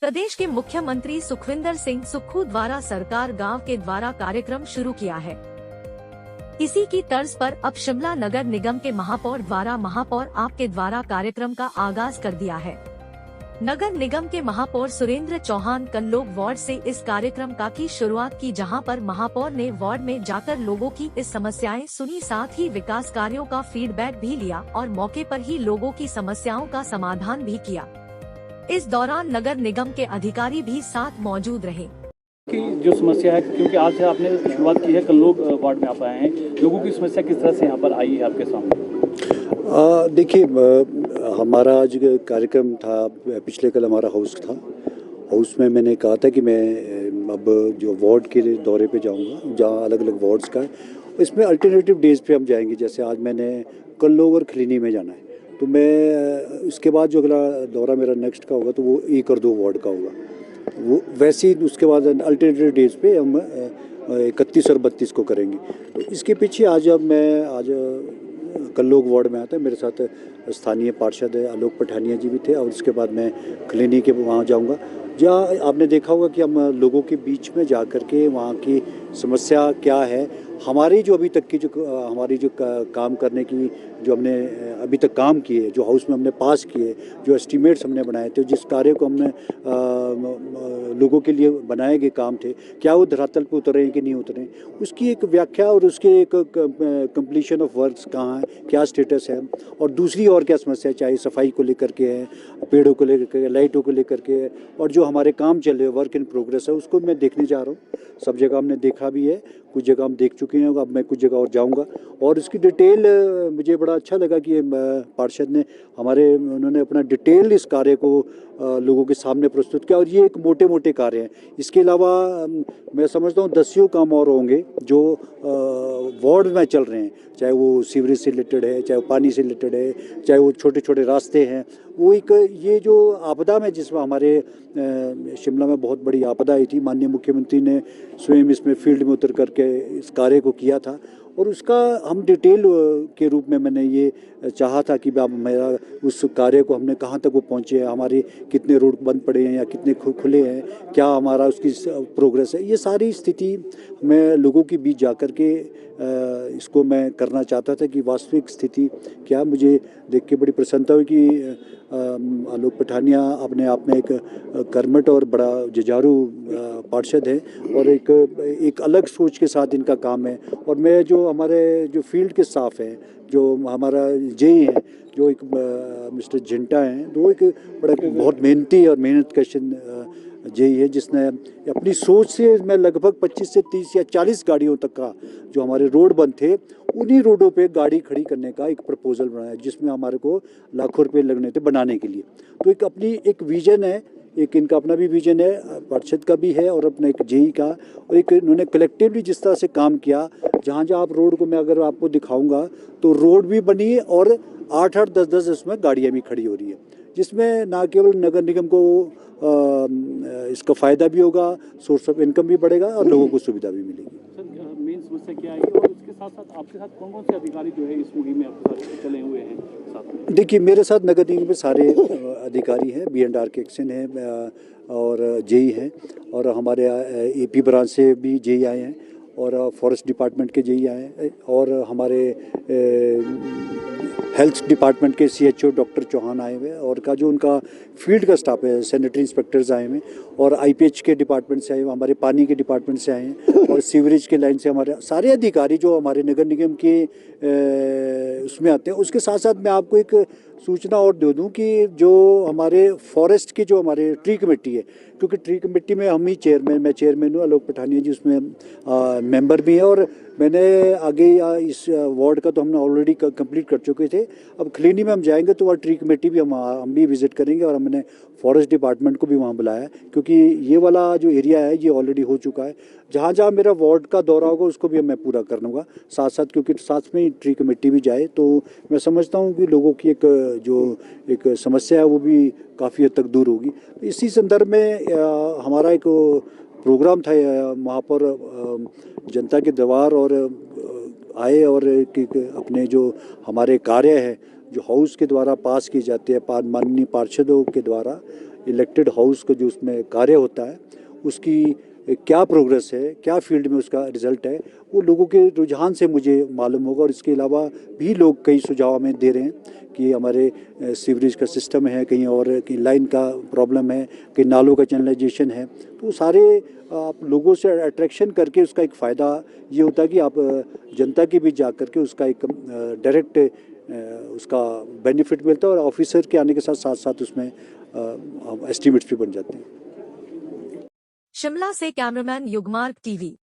प्रदेश के मुख्यमंत्री सुखविंदर सिंह सुक्खू द्वारा सरकार गांव के द्वारा कार्यक्रम शुरू किया है। इसी की तर्ज पर अब शिमला नगर निगम के महापौर द्वारा महापौर आपके द्वारा कार्यक्रम का आगाज कर दिया है। नगर निगम के महापौर सुरेंद्र चौहान कल्लोग वार्ड से इस कार्यक्रम का की शुरुआत की, जहां पर महापौर ने वार्ड में जाकर लोगों की इस समस्याएं सुनी, साथ ही विकास कार्यों का फीडबैक भी लिया और मौके पर ही लोगों की समस्याओं का समाधान भी किया। इस दौरान नगर निगम के अधिकारी भी साथ मौजूद रहे। की जो समस्या है, क्योंकि आज से आपने शुरुआत की है, कल्लोग वार्ड में आप आए हैं, लोगों की समस्या किस तरह से यहाँ पर आई है आपके सामने? देखिए, हमारा आज कार्यक्रम था, पिछले कल हमारा हाउस था। हाउस में मैंने कहा था कि मैं अब जो वार्ड के दौरे पे जाऊंगा, जहाँ अलग अलग वार्ड्स का है, इसमें अल्टरनेटिव डेज पे हम जाएंगे। जैसे आज मैंने कल्लोग और खलीनी में जाना है, तो मैं इसके बाद जो अगला दौरा मेरा नेक्स्ट का होगा तो वो 1 और 2 वार्ड का होगा। वो वैसे ही उसके बाद अल्टरनेटिव डेज पे हम 31 और 32 को करेंगे। तो इसके पीछे आज कल्लोग वार्ड में आता है, मेरे साथ स्थानीय पार्षद आलोक पठानिया जी भी थे, और उसके बाद मैं खलीनी के वहाँ जाऊँगा, जहाँ आपने देखा होगा कि हम लोगों के बीच में जा कर के वहाँ की समस्या क्या है, हमारी जो अभी तक की हमारी जो काम करने की जो हमने अभी तक काम किए, जो हाउस में हमने पास किए, जो एस्टीमेट्स हमने बनाए थे, जिस कार्य को हमने लोगों के लिए बनाए गए काम थे, क्या वो धरातल पे उतरे हैं कि नहीं उतरे, उसकी एक व्याख्या और उसके एक कंप्लीशन ऑफ वर्क्स कहाँ है, क्या स्टेटस है, और दूसरी और क्या समस्या, चाहे सफाई को लेकर के है, पेड़ों को लेकर के, लाइटों को लेकर के, और जो हमारे काम चल रहे वर्क इन प्रोग्रेस है, उसको मैं देखने जा रहा हूँ। सब जगह हमने देखा भी है, कुछ जगह हम देख चुके हैं, अब मैं कुछ जगह और जाऊंगा, और इसकी डिटेल मुझे बड़ा अच्छा लगा कि पार्षद ने उन्होंने अपना डिटेल इस कार्य को लोगों के सामने प्रस्तुत किया, और ये एक मोटे मोटे कार्य हैं। इसके अलावा मैं समझता हूँ 10 काम और होंगे जो वार्ड में चल रहे हैं, चाहे वो सीवरेज से रिलेटेड है, चाहे वो पानी से रिलेटेड है, चाहे वो छोटे छोटे रास्ते हैं। वो एक ये जो आपदा में, जिसमें हमारे शिमला में बहुत बड़ी आपदा आई थी, माननीय मुख्यमंत्री ने स्वयं इसमें फील्ड में उतर करके इस कार्य को किया था, और उसका हम डिटेल के रूप में मैंने ये चाहा था कि मेरा उस कार्य को हमने कहाँ तक वो पहुँचे हैं, हमारे कितने रोड बंद पड़े हैं या कितने खुले हैं, क्या हमारा उसकी प्रोग्रेस है, ये सारी स्थिति मैं लोगों के बीच जा कर के इसको मैं करना चाहता था कि वास्तविक स्थिति क्या। मुझे देख के बड़ी प्रसन्नता हुई कि आलोक पठानिया अपने आप में एक कर्मठ और बड़ा जुझारू पार्षद है, और एक अलग सोच के साथ इनका काम है। और मैं जो हमारे जो फील्ड के स्टाफ हैं, जो हमारा जेई है, जो एक मिस्टर झिंटा हैं, वो एक बड़ा बहुत मेहनती और मेहनत कश जेई है, जिसने अपनी सोच से मैं लगभग 25 से 30 या 40 गाड़ियों तक का जो हमारे रोड बंद थे, उन्हीं रोडों पे गाड़ी खड़ी करने का एक प्रपोजल बनाया, जिसमें हमारे को लाखों रुपए लगने थे बनाने के लिए। तो एक अपनी एक विजन है, एक इनका अपना भी विजन है, पार्षद का भी है, और अपना एक जेई का, और एक इन्होंने कलेक्टिवली जिस तरह से काम किया, जहाँ जहाँ आप रोड को मैं अगर आपको दिखाऊंगा तो रोड भी बनी है और 8-8, 10-10 इसमें गाड़ियाँ भी खड़ी हो रही है, जिसमें ना केवल नगर निगम को इसका फ़ायदा भी होगा, सोर्स ऑफ इनकम भी बढ़ेगा और लोगों को सुविधा भी मिलेगी। सर, मेन समस्या क्या है, और इसके साथ साथ आपके साथ कौन कौन से अधिकारी जो है इस मुहिम में आपके साथ चले हुए हैं साथ में? देखिए, मेरे साथ नगर निगम में सारे अधिकारी हैं, B&R के एक्शन है और जेई हैं, और हमारे AP ब्रांच से भी जेई आए हैं, और फॉरेस्ट डिपार्टमेंट के जेई आए हैं, और हमारे हेल्थ डिपार्टमेंट के CHO डॉक्टर चौहान आए हुए हैं, और का जो उनका फील्ड का स्टाफ है, सैनिटरी इंस्पेक्टर्स आए हुए हैं, और IPH के डिपार्टमेंट से आए हुए, हमारे पानी के डिपार्टमेंट से आए हैं, और सीवरेज के लाइन से हमारे सारे अधिकारी जो हमारे नगर निगम के उसमें आते हैं। उसके साथ साथ मैं आपको एक सूचना और दे दूं कि जो हमारे फॉरेस्ट की जो हमारे ट्री कमेटी है, क्योंकि ट्री कमेटी में हम ही मैं चेयरमैन हूँ, आलोक पठानिया जी उसमें मेंबर भी हैं, और मैंने आगे इस वार्ड का तो हमने ऑलरेडी कंप्लीट कर चुके थे। अब खलीनी में हम जाएंगे तो वहाँ ट्री कमेटी भी हम भी विजिट करेंगे, और हमने फॉरेस्ट डिपार्टमेंट को भी वहाँ बुलाया, क्योंकि ये वाला जो एरिया है ये ऑलरेडी हो चुका है। जहाँ जहाँ मेरा वार्ड का दौरा होगा उसको भी मैं पूरा कर लूँगा साथ साथ, क्योंकि साथ में ट्री कमेटी भी जाए, तो मैं समझता हूँ कि लोगों की एक समस्या है वो भी काफ़ी हद तक दूर होगी। इसी संदर्भ में हमारा एक प्रोग्राम था महापौर जनता के द्वार, और आए और अपने जो हमारे कार्य है जो हाउस के द्वारा पास किए जाते हैं माननीय पार्षदों के द्वारा, इलेक्टेड हाउस का जो उसमें कार्य होता है उसकी क्या प्रोग्रेस है, क्या फील्ड में उसका रिजल्ट है, वो लोगों के रुझान से मुझे मालूम होगा। और इसके अलावा भी लोग कई सुझाव हमें दे रहे हैं कि हमारे सीवरेज का सिस्टम है, कहीं और कहीं लाइन का प्रॉब्लम है, कहीं नालों का चैनलाइजेशन है। तो सारे आप लोगों से अट्रैक्शन करके उसका एक फ़ायदा ये होता है कि आप जनता के बीच जा कर के उसका एक डायरेक्ट उसका बेनिफिट मिलता है और ऑफिसर के आने के साथ साथ साथ उसमें एस्टिमेट्स भी बन जाते हैं। शिमला से कैमरामैन युगमार्ग टीवी।